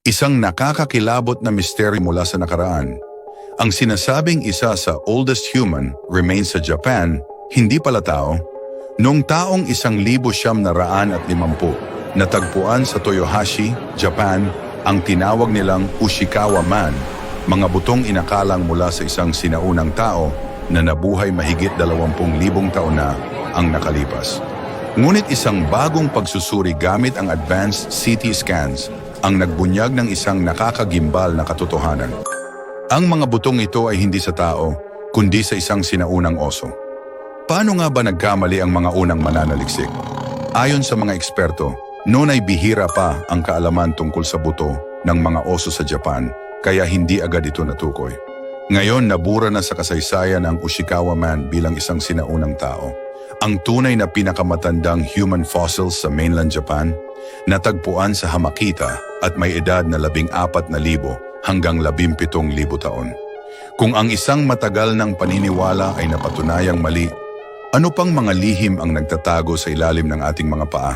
Isang nakakakilabot na misteryo mula sa nakaraan. Ang sinasabing isa sa oldest human remains sa Japan, hindi pala tao. Noong taong 1950, natagpuan sa Toyohashi, Japan, ang tinawag nilang Ushikawa Man, mga butong inakalang mula sa isang sinaunang tao na nabuhay mahigit 20,000 taon na ang nakalipas. Ngunit isang bagong pagsusuri gamit ang advanced CT scans ang nagbunyag ng isang nakakagimbal na katotohanan. Ang mga butong ito ay hindi sa tao, kundi sa isang sinaunang oso. Paano nga ba nagkamali ang mga unang mananaliksik? Ayon sa mga eksperto, noon ay bihira pa ang kaalaman tungkol sa buto ng mga oso sa Japan, kaya hindi agad ito natukoy. Ngayon, nabura na sa kasaysayan ang Ushikawa Man bilang isang sinaunang tao. Ang tunay na pinakamatandang human fossils sa mainland Japan, natagpuan sa Hamakita at may edad na 14,000 hanggang 17,000 taon. Kung ang isang matagal ng paniniwala ay napatunayang mali, ano pang mga lihim ang nagtatago sa ilalim ng ating mga paa?